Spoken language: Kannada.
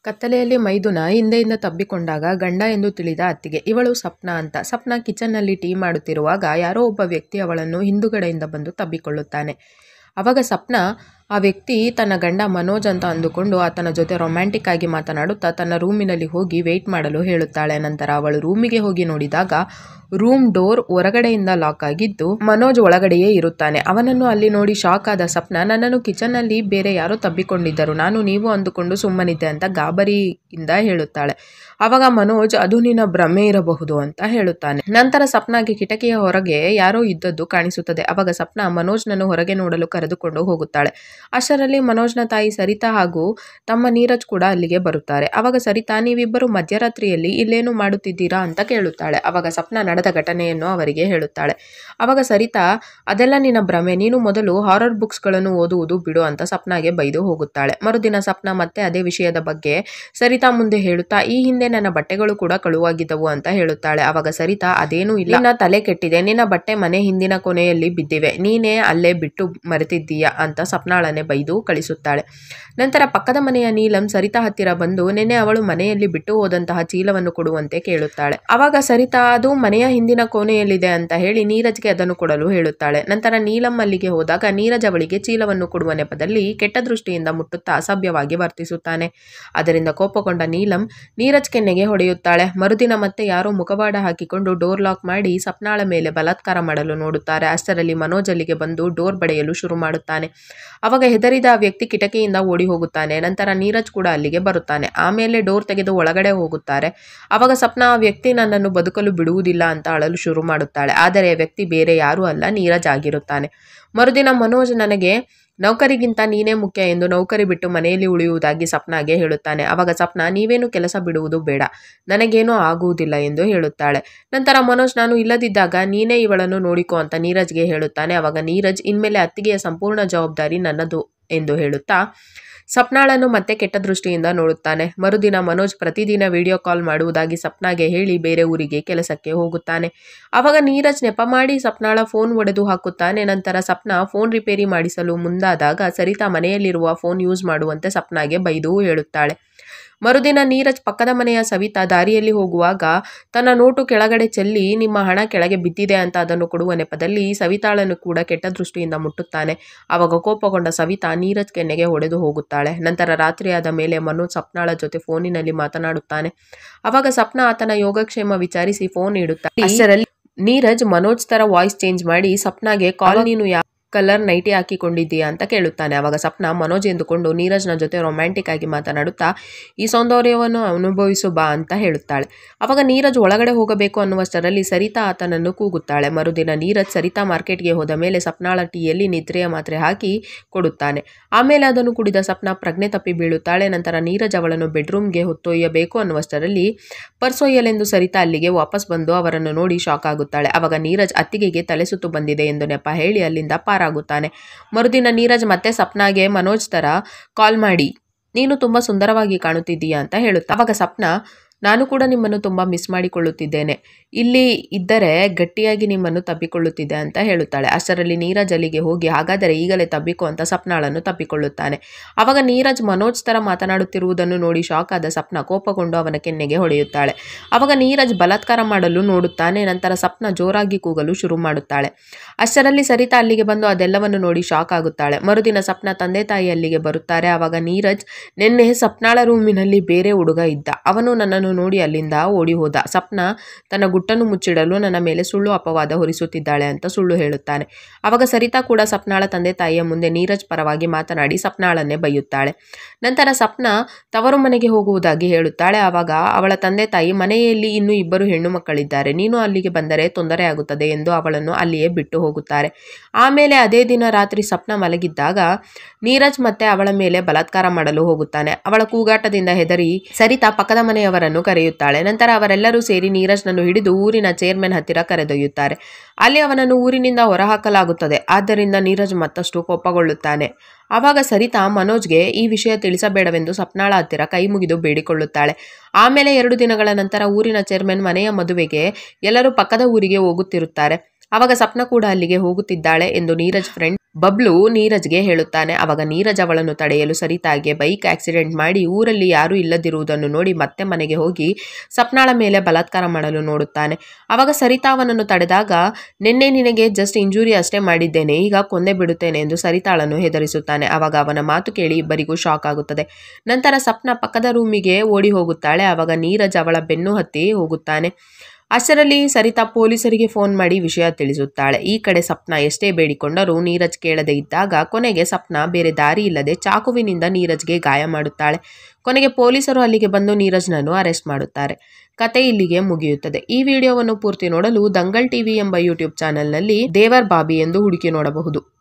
ಕತ್ತಲೆಯಲ್ಲಿ ಮೈದುನ ಹಿಂದೆಯಿಂದ ತಬ್ಬಿಕೊಂಡಾಗ ಗಂಡ ಎಂದು ತಿಳಿದ ಅತ್ತಿಗೆ. ಇವಳು ಸಪ್ನಾ ಅಂತ. ಸಪ್ನಾ ಕಿಚನ್ನಲ್ಲಿ ಟೀ ಮಾಡುತ್ತಿರುವಾಗ ಯಾರೋ ಒಬ್ಬ ವ್ಯಕ್ತಿ ಅವಳನ್ನು ಹಿಂದುಗಡೆಯಿಂದ ಬಂದು ತಬ್ಬಿಕೊಳ್ಳುತ್ತಾನೆ. ಆವಾಗ ಸಪ್ನಾ ಆ ವ್ಯಕ್ತಿ ತನ್ನ ಗಂಡ ಮನೋಜ್ ಅಂತ ಅಂದುಕೊಂಡು ಆತನ ಜೊತೆ ರೊಮ್ಯಾಂಟಿಕ್ ಆಗಿ ಮಾತನಾಡುತ್ತಾ ತನ್ನ ರೂಮಿನಲ್ಲಿ ಹೋಗಿ ವೆಯ್ಟ್ ಮಾಡಲು ಹೇಳುತ್ತಾಳೆ. ನಂತರ ಅವಳು ರೂಮಿಗೆ ಹೋಗಿ ನೋಡಿದಾಗ ರೂಮ್ ಡೋರ್ ಹೊರಗಡೆಯಿಂದ ಲಾಕ್ ಆಗಿದ್ದು ಮನೋಜ್ ಒಳಗಡೆಯೇ ಇರುತ್ತಾನೆ. ಅವನನ್ನು ಅಲ್ಲಿ ನೋಡಿ ಶಾಕ್ ಆದ ಸಪ್ನಾ, ನನ್ನನ್ನು ಕಿಚನ್ನಲ್ಲಿ ಬೇರೆ ಯಾರೋ ತಬ್ಬಿಕೊಂಡಿದ್ದರು, ನಾನು ನೀವು ಅಂದುಕೊಂಡು ಸುಮ್ಮನಿದ್ದೆ ಅಂತ ಗಾಬರಿಯಿಂದ ಹೇಳುತ್ತಾಳೆ. ಆವಾಗ ಮನೋಜ್ ಅದು ನಿನ್ನ ಭ್ರಮೆ ಇರಬಹುದು ಅಂತ ಹೇಳುತ್ತಾನೆ. ನಂತರ ಸಪ್ನಾಗೆ ಕಿಟಕಿಯ ಹೊರಗೆ ಯಾರೋ ಇದ್ದದ್ದು ಕಾಣಿಸುತ್ತದೆ. ಆವಾಗ ಸಪ್ನಾ ಮನೋಜ್ನನ್ನು ಹೊರಗೆ ನೋಡಲು ಕರೆದುಕೊಂಡು ಹೋಗುತ್ತಾಳೆ. ಅಷ್ಟರಲ್ಲಿ ಮನೋಜ್ನ ತಾಯಿ ಸರಿತಾ ಹಾಗೂ ತಮ್ಮ ನೀರಜ್ ಕೂಡ ಅಲ್ಲಿಗೆ ಬರುತ್ತಾರೆ. ಆವಾಗ ಸರಿತಾ, ನೀವಿಬ್ಬರು ಮಧ್ಯರಾತ್ರಿಯಲ್ಲಿ ಇಲ್ಲೇನು ಮಾಡುತ್ತಿದ್ದೀರಾ ಅಂತ ಕೇಳುತ್ತಾಳೆ. ಆವಾಗ ಸಪ್ನಾ ನಡೆದ ಘಟನೆಯನ್ನು ಅವರಿಗೆ ಹೇಳುತ್ತಾಳೆ. ಆವಾಗ ಸರಿತಾ, ಅದೆಲ್ಲ ನಿನ್ನ ಭ್ರಮೆ, ನೀನು ಮೊದಲು ಹಾರರ್ ಬುಕ್ಸ್ಗಳನ್ನು ಓದುವುದು ಬಿಡು ಅಂತ ಸಪ್ನಾಗೆ ಬೈದು ಹೋಗುತ್ತಾಳೆ. ಮರುದಿನ ಸಪ್ನಾ ಮತ್ತೆ ಅದೇ ವಿಷಯದ ಬಗ್ಗೆ ಸರಿತಾ ಮುಂದೆ ಹೇಳುತ್ತಾ, ಈ ಹಿಂದೆ ನನ್ನ ಬಟ್ಟೆಗಳು ಕೂಡ ಕಳುವಾಗಿದ್ದವು ಅಂತ ಹೇಳುತ್ತಾಳೆ. ಆವಾಗ ಸರಿತಾ, ಅದೇನೂ ಇಲ್ಲ, ನಿನ್ನ ತಲೆ ಕೆಟ್ಟಿದೆ, ನಿನ್ನ ಬಟ್ಟೆ ಮನೆ ಹಿಂದಿನ ಕೊನೆಯಲ್ಲಿ ಬಿದ್ದಿವೆ, ನೀನೇ ಅಲ್ಲೇ ಬಿಟ್ಟು ಮರೆತಿದ್ದೀಯಾ ಅಂತ ಸಪ್ನಾಳನ್ನೇ ಬೈದು ಕಳಿಸುತ್ತಾಳೆ. ನಂತರ ಪಕ್ಕದ ಮನೆಯ ನೀಲಂ ಸರಿತಾ ಹತ್ತಿರ ಬಂದು ನಿನ್ನೆ ಅವಳು ಮನೆಯಲ್ಲಿ ಬಿಟ್ಟು ಹೋದಂತಹ ಚೀಲವನ್ನು ಕೊಡುವಂತೆ ಕೇಳುತ್ತಾಳೆ. ಆವಾಗ ಸರಿತಾ ಅದು ಮನೆಯ ಹಿಂದಿನ ಕೋಣೆಯಲ್ಲಿದೆ ಅಂತ ಹೇಳಿ ನೀರಜ್ಗೆ ಅದನ್ನು ಕೊಡಲು ಹೇಳುತ್ತಾಳೆ. ನಂತರ ನೀಲಂ ಅಲ್ಲಿಗೆ ಹೋದಾಗ ನೀರಜ್ ಅವಳಿಗೆ ಚೀಲವನ್ನು ಕೊಡುವ ನೆಪದಲ್ಲಿ ಕೆಟ್ಟ ದೃಷ್ಟಿಯಿಂದ ಮುಟ್ಟುತ್ತಾ ಅಸಭ್ಯವಾಗಿ ವರ್ತಿಸುತ್ತಾನೆ. ಅದರಿಂದ ಕೋಪಗೊಂಡ ನೀಲಂ ನೀರಜ್ ಕೆನ್ನೆಗೆ ಹೊಡೆಯುತ್ತಾಳೆ. ಮರುದಿನ ಮತ್ತೆ ಯಾರೋ ಮುಖವಾಡ ಹಾಕಿಕೊಂಡು ಡೋರ್ ಲಾಕ್ ಮಾಡಿ ಸಪ್ನಾಳ ಮೇಲೆ ಬಲಾತ್ಕಾರ ಮಾಡಲು ನೋಡುತ್ತಾರೆ. ಅಷ್ಟರಲ್ಲಿ ಮನೋಜ್ ಅಲ್ಲಿಗೆ ಬಂದು ಡೋರ್ ಬಡಿಯಲು ಶುರು ಮಾಡುತ್ತಾನೆ. ಅವಾಗ ಹೆದರಿದ ಆ ವ್ಯಕ್ತಿ ಕಿಟಕಿಯಿಂದ ಓಡಿ ಹೋಗುತ್ತಾನೆ. ನಂತರ ನೀರಜ್ ಕೂಡ ಅಲ್ಲಿಗೆ ಬರುತ್ತಾನೆ. ಆಮೇಲೆ ಡೋರ್ ತೆಗೆದು ಒಳಗಡೆ ಹೋಗುತ್ತಾರೆ. ಅವಾಗ ಸಪ್ನಾ, ಆ ವ್ಯಕ್ತಿ ನನ್ನನ್ನು ಬದುಕಲು ಬಿಡುವುದಿಲ್ಲ ಅಂತ ಅಳಲು ಶುರು ಮಾಡುತ್ತಾಳೆ. ಆದರೆ ಆ ವ್ಯಕ್ತಿ ಬೇರೆ ಯಾರೂ ಅಲ್ಲ, ನೀರಜ್ ಆಗಿರುತ್ತಾನೆ. ಮರುದಿನ ಮನೋಜ್ ನನಗೆ ನೌಕರಿಗಿಂತ ನೀನೇ ಮುಖ್ಯ ಎಂದು ನೌಕರಿ ಬಿಟ್ಟು ಮನೆಯಲ್ಲಿ ಉಳಿಯುವುದಾಗಿ ಸಪ್ನಾಗೆ ಹೇಳುತ್ತಾನೆ. ಅವಾಗ ಸಪ್ನಾ, ನೀವೇನು ಕೆಲಸ ಬಿಡುವುದು ಬೇಡ, ನನಗೇನೂ ಆಗುವುದಿಲ್ಲ ಎಂದು ಹೇಳುತ್ತಾಳೆ. ನಂತರ ಮನೋಜ್, ನಾನು ಇಲ್ಲದಿದ್ದಾಗ ನೀನೇ ಇವಳನ್ನು ನೋಡಿಕೋ ಅಂತ ನೀರಜ್ಗೆ ಹೇಳುತ್ತಾನೆ. ಅವಾಗ ನೀರಜ್, ಇನ್ಮೇಲೆ ಅತ್ತಿಗೆಯ ಸಂಪೂರ್ಣ ಜವಾಬ್ದಾರಿ ನನ್ನದು ಎಂದು ಹೇಳುತ್ತಾ ಸಪ್ನಾಳನ್ನು ಮತ್ತೆ ಕೆಟ್ಟ ದೃಷ್ಟಿಯಿಂದ ನೋಡುತ್ತಾನೆ. ಮರುದಿನ ಮನೋಜ್ ಪ್ರತಿದಿನ ವಿಡಿಯೋ ಕಾಲ್ ಮಾಡುವುದಾಗಿ ಸಪ್ನಾಗೆ ಹೇಳಿ ಬೇರೆ ಊರಿಗೆ ಕೆಲಸಕ್ಕೆ ಹೋಗುತ್ತಾನೆ. ಆವಾಗ ನೀರಜ್ ನೆಪ ಮಾಡಿ ಸಪ್ನಾಳ ಫೋನ್ ಒಡೆದು ಹಾಕುತ್ತಾನೆ. ನಂತರ ಸಪ್ನಾ ಫೋನ್ ರಿಪೇರಿ ಮಾಡಿಸಲು ಮುಂದಾದಾಗ ಸರಿತಾ ಮನೆಯಲ್ಲಿರುವ ಫೋನ್ ಯೂಸ್ ಮಾಡುವಂತೆ ಸಪ್ನಾಗೆ ಬೈದು ಹೇಳುತ್ತಾಳೆ. ಮರುದಿನ ನೀರಜ್ ಪಕ್ಕದ ಮನೆಯ ಸವಿತಾ ದಾರಿಯಲ್ಲಿ ಹೋಗುವಾಗ ತನ್ನ ನೋಟು ಕೆಳಗಡೆ ಚೆಲ್ಲಿ ನಿಮ್ಮ ಹಣ ಕೆಳಗೆ ಬಿದ್ದಿದೆ ಅಂತ ಅದನ್ನು ಕೊಡುವ ನೆಪದಲ್ಲಿ ಸವಿತಾಳನ್ನು ಕೂಡ ಕೆಟ್ಟ ದೃಷ್ಟಿಯಿಂದ ಮುಟ್ಟುತ್ತಾನೆ. ಆವಾಗ ಕೋಪಗೊಂಡ ಸವಿತಾ ನೀರಜ್ ಕೆನ್ನೆಗೆ ಹೊಡೆದು ಹೋಗುತ್ತಾಳೆ. ನಂತರ ರಾತ್ರಿಯಾದ ಮೇಲೆ ಮನೋಜ್ ಸಪ್ನಾಳ ಜೊತೆ ಫೋನಿನಲ್ಲಿ ಮಾತನಾಡುತ್ತಾನೆ. ಆವಾಗ ಸಪ್ನಾ ಆತನ ಯೋಗಕ್ಷೇಮ ವಿಚಾರಿಸಿ ಫೋನ್ ಇಡುತ್ತಾಳೆ. ಅಷ್ಟರಲ್ಲಿ ನೀರಜ್ ಮನೋಜ್ ತರ ವಾಯ್ಸ್ ಚೇಂಜ್ ಮಾಡಿ ಸಪ್ನಾಗೆ ಕಾಲ್, ನೀನು ಯಾವ ಕಲರ್ ನೈಟಿ ಹಾಕಿಕೊಂಡಿದ್ದೀಯಾ ಅಂತ ಕೇಳುತ್ತಾನೆ. ಆವಾಗ ಸಪ್ನಾ ಮನೋಜ್ ಎಂದುಕೊಂಡು ನೀರಜ್ನ ಜೊತೆ ರೊಮ್ಯಾಂಟಿಕ್ ಆಗಿ ಮಾತನಾಡುತ್ತಾ ಈ ಸೌಂದರ್ಯವನ್ನು ಅನುಭವಿಸು ಬಾ ಅಂತ ಹೇಳುತ್ತಾಳೆ. ಆವಾಗ ನೀರಜ್ ಒಳಗಡೆ ಹೋಗಬೇಕು ಅನ್ನುವಷ್ಟರಲ್ಲಿ ಸರಿತಾ ಆತನನ್ನು ಕೂಗುತ್ತಾಳೆ. ಮರುದಿನ ನೀರಜ್ ಸರಿತಾ ಮಾರ್ಕೆಟ್ಗೆ ಹೋದ ಮೇಲೆ ಸಪ್ನಾಳ ಟೀಯಲ್ಲಿ ನಿದ್ರೆಯ ಮಾತ್ರೆ ಹಾಕಿ ಕೊಡುತ್ತಾನೆ. ಆಮೇಲೆ ಅದನ್ನು ಕುಡಿದ ಸಪ್ನಾ ಪ್ರಜ್ಞೆ ತಪ್ಪಿ ಬೀಳುತ್ತಾಳೆ. ನಂತರ ನೀರಜ್ ಅವಳನ್ನು ಬೆಡ್ರೂಮ್ಗೆ ಹೊತ್ತೊಯ್ಯಬೇಕು ಅನ್ನುವಷ್ಟರಲ್ಲಿ ಪರ್ಸೊಯ್ಯಲೆಂದು ಸರಿತಾ ಅಲ್ಲಿಗೆ ವಾಪಸ್ ಬಂದು ಅವರನ್ನು ನೋಡಿ ಶಾಕ್ ಆಗುತ್ತಾಳೆ. ಆವಾಗ ನೀರಜ್ ಅತ್ತಿಗೆಗೆ ತಲೆ ಸುತ್ತು ಬಂದಿದೆ ಎಂದು ನೆಪ ಹೇಳಿ ಅಲ್ಲಿಂದ ಪಾರಾಗುತ್ತಾನೆ. ಮರುದಿನ ನೀರಜ್ ಮತ್ತೆ ಸಪ್ನಾಗೆ ಮನೋಜ್ ತರ ಕಾಲ್ ಮಾಡಿ ನೀನು ತುಂಬಾ ಸುಂದರವಾಗಿ ಕಾಣುತ್ತಿದ್ದೀಯಾ ಅಂತ ಹೇಳುತ್ತಾ ಅವಾಗ ಸಪ್ನಾ, ನಾನು ಕೂಡ ನಿಮ್ಮನ್ನು ತುಂಬ ಮಿಸ್ ಮಾಡಿಕೊಳ್ಳುತ್ತಿದ್ದೇನೆ, ಇಲ್ಲಿ ಇದ್ದರೆ ಗಟ್ಟಿಯಾಗಿ ನಿಮ್ಮನ್ನು ತಬ್ಬಿಕೊಳ್ಳುತ್ತಿದ್ದೆ ಅಂತ ಹೇಳುತ್ತಾಳೆ. ಅಷ್ಟರಲ್ಲಿ ನೀರಜ್ ಅಲ್ಲಿಗೆ ಹೋಗಿ ಹಾಗಾದರೆ ಈಗಲೇ ತಬ್ಬಿಕೋ ಅಂತ ಸಪ್ನಾಳನ್ನು ತಬ್ಬಿಕೊಳ್ಳುತ್ತಾನೆ. ಆವಾಗ ನೀರಜ್ ಮನೋಜ್ ತರ ಮಾತನಾಡುತ್ತಿರುವುದನ್ನು ನೋಡಿ ಶಾಕ್ ಆದ ಸಪ್ನಾ ಕೋಪಗೊಂಡು ಅವನ ಕೆನ್ನೆಗೆ ಹೊಡೆಯುತ್ತಾಳೆ. ಆವಾಗ ನೀರಜ್ ಬಲಾತ್ಕಾರ ಮಾಡಲು ನೋಡುತ್ತಾನೆ. ನಂತರ ಸಪ್ನಾ ಜೋರಾಗಿ ಕೂಗಲು ಶುರು ಮಾಡುತ್ತಾಳೆ. ಅಷ್ಟರಲ್ಲಿ ಸರಿತಾ ಅಲ್ಲಿಗೆ ಬಂದು ಅದೆಲ್ಲವನ್ನು ನೋಡಿ ಶಾಕ್ ಆಗುತ್ತಾಳೆ. ಮರುದಿನ ಸಪ್ನಾ ತಂದೆ ತಾಯಿ ಅಲ್ಲಿಗೆ ಬರುತ್ತಾರೆ. ಆವಾಗ ನೀರಜ್, ನಿನ್ನೆ ಸಪ್ನಾಳ ರೂಮಿನಲ್ಲಿ ಬೇರೆ ಹುಡುಗ ಇದ್ದ, ಅವನು ನನ್ನನ್ನು ನೋಡಿ ಅಲ್ಲಿಂದ ಓಡಿ ಹೋದ. ಸಪ್ನಾ ತನ್ನ ಗುಟ್ಟನ್ನು ಮುಚ್ಚಿಡಲು ನನ್ನ ಮೇಲೆ ಸುಳ್ಳು ಅಪವಾದ ಹೊರಿಸುತ್ತಿದ್ದಾಳೆ ಅಂತ ಸುಳ್ಳು ಹೇಳುತ್ತಾನೆ. ಆವಾಗ ಸರಿತಾ ಕೂಡ ಸಪ್ನಾಳ ತಂದೆ ತಾಯಿಯ ಮುಂದೆ ನೀರಜ್ ಪರವಾಗಿ ಮಾತನಾಡಿ ಸಪ್ನಾಳನ್ನೇ ಬೈಯುತ್ತಾಳೆ. ನಂತರ ಸಪ್ನಾ ತವರು ಮನೆಗೆ ಹೋಗುವುದಾಗಿ ಹೇಳುತ್ತಾಳೆ. ಆವಾಗ ಅವಳ ತಂದೆ ತಾಯಿ, ಮನೆಯಲ್ಲಿ ಇನ್ನೂ 2 ಹೆಣ್ಣು ಮಕ್ಕಳಿದ್ದಾರೆ, ನೀನು ಅಲ್ಲಿಗೆ ಬಂದರೆ ತೊಂದರೆ ಆಗುತ್ತದೆ ಎಂದು ಅವಳನ್ನು ಅಲ್ಲಿಯೇ ಬಿಟ್ಟು ಹೋಗುತ್ತಾರೆ. ಆಮೇಲೆ ಅದೇ ದಿನ ರಾತ್ರಿ ಸಪ್ನಾ ಮಲಗಿದ್ದಾಗ ನೀರಜ್ ಮತ್ತೆ ಅವಳ ಮೇಲೆ ಬಲಾತ್ಕಾರ ಮಾಡಲು ಹೋಗುತ್ತಾನೆ. ಅವಳ ಕೂಗಾಟದಿಂದ ಹೆದರಿ ಸರಿತಾ ಪಕ್ಕದ ಮನೆಯವರನ್ನು ಕರೆಯುತ್ತಾಳೆ. ನಂತರ ಅವರೆಲ್ಲರೂ ಸೇರಿ ನೀರಜ್ನನ್ನು ಹಿಡಿದು ಊರಿನ ಚೇರ್ಮನ್ ಹತ್ತಿರ ಕರೆದೊಯ್ಯುತ್ತಾರೆ. ಅಲ್ಲಿ ಅವನನ್ನು ಊರಿನಿಂದ ಹೊರಹಾಕಲಾಗುತ್ತದೆ. ಆದ್ದರಿಂದ ನೀರಜ್ ಮತ್ತಷ್ಟು ಕೋಪಗೊಳ್ಳುತ್ತಾನೆ. ಆವಾಗ ಸರಿತಾ ಮನೋಜ್ಗೆ ಈ ವಿಷಯ ತಿಳಿಸಬೇಡವೆಂದು ಸಪ್ನಾಳ ಹತ್ತಿರ ಕೈ ಮುಗಿದು ಬೇಡಿಕೊಳ್ಳುತ್ತಾಳೆ. ಆಮೇಲೆ 2 ದಿನಗಳ ನಂತರ ಊರಿನ ಚೇರ್ಮನ್ ಮನೆಯ ಮದುವೆಗೆ ಎಲ್ಲರೂ ಪಕ್ಕದ ಊರಿಗೆ ಹೋಗುತ್ತಿರುತ್ತಾರೆ. ಆವಾಗ ಸಪ್ನಾ ಕೂಡ ಅಲ್ಲಿಗೆ ಹೋಗುತ್ತಿದ್ದಾಳೆ ಎಂದು ನೀರಜ್ ಫ್ರೆಂಡ್ ಬಬ್ಲು ನೀರಜ್ಗೆ ಹೇಳುತ್ತಾನೆ. ಅವಾಗ ನೀರಜ್ ಅವಳನ್ನು ತಡೆಯಲು ಸರಿತಾಗೆ ಬೈಕ್ ಆಕ್ಸಿಡೆಂಟ್ ಮಾಡಿ ಊರಲ್ಲಿ ಯಾರೂ ಇಲ್ಲದಿರುವುದನ್ನು ನೋಡಿ ಮತ್ತೆ ಮನೆಗೆ ಹೋಗಿ ಸಪ್ನಾಳ ಮೇಲೆ ಬಲಾತ್ಕಾರ ಮಾಡಲು ನೋಡುತ್ತಾನೆ. ಅವಾಗ ಸರಿತಾ ಅವನನ್ನು ತಡೆದಾಗ, ನಿನ್ನೆ ನಿನಗೆ ಜಸ್ಟ್ ಇಂಜುರಿ ಅಷ್ಟೇ ಮಾಡಿದ್ದೇನೆ, ಈಗ ಕೊಂದೇ ಬಿಡುತ್ತೇನೆ ಎಂದು ಸರಿತಾಳನ್ನು ಹೆದರಿಸುತ್ತಾನೆ. ಅವಾಗ ಅವನ ಮಾತು ಕೇಳಿ ಇಬ್ಬರಿಗೂ ಶಾಕ್ ಆಗುತ್ತದೆ. ನಂತರ ಸಪ್ನಾ ಪಕ್ಕದ ರೂಮಿಗೆ ಓಡಿ ಹೋಗುತ್ತಾಳೆ. ಅವಾಗ ನೀರಜ್ ಅವಳ ಬೆನ್ನು ಹತ್ತಿ ಹೋಗುತ್ತಾನೆ. ಅಷ್ಟರಲ್ಲಿ ಸರಿತಾ ಪೊಲೀಸರಿಗೆ ಫೋನ್ ಮಾಡಿ ವಿಷಯ ತಿಳಿಸುತ್ತಾಳೆ. ಈ ಕಡೆ ಸಪ್ನಾ ಎಷ್ಟೇ ಬೇಡಿಕೊಂಡರೂ ನೀರಜ್ ಕೇಳದೆ ಇದ್ದಾಗ ಕೊನೆಗೆ ಸಪ್ನಾ ಬೇರೆ ದಾರಿ ಇಲ್ಲದೆ ಚಾಕುವಿನಿಂದ ನೀರಜ್ಗೆ ಗಾಯ ಮಾಡುತ್ತಾಳೆ. ಕೊನೆಗೆ ಪೊಲೀಸರು ಅಲ್ಲಿಗೆ ಬಂದು ನೀರಜ್ನನ್ನು ಅರೆಸ್ಟ್ ಮಾಡುತ್ತಾರೆ. ಕತೆ ಇಲ್ಲಿಗೆ ಮುಗಿಯುತ್ತದೆ. ಈ ವಿಡಿಯೋವನ್ನು ಪೂರ್ತಿ ನೋಡಲು ದಂಗಲ್ ಟಿವಿ ಎಂಬ ಯೂಟ್ಯೂಬ್ ಚಾನೆಲ್ನಲ್ಲಿ ದೇವರ್ ಬಾಬಿ ಎಂದು ಹುಡುಕಿ ನೋಡಬಹುದು.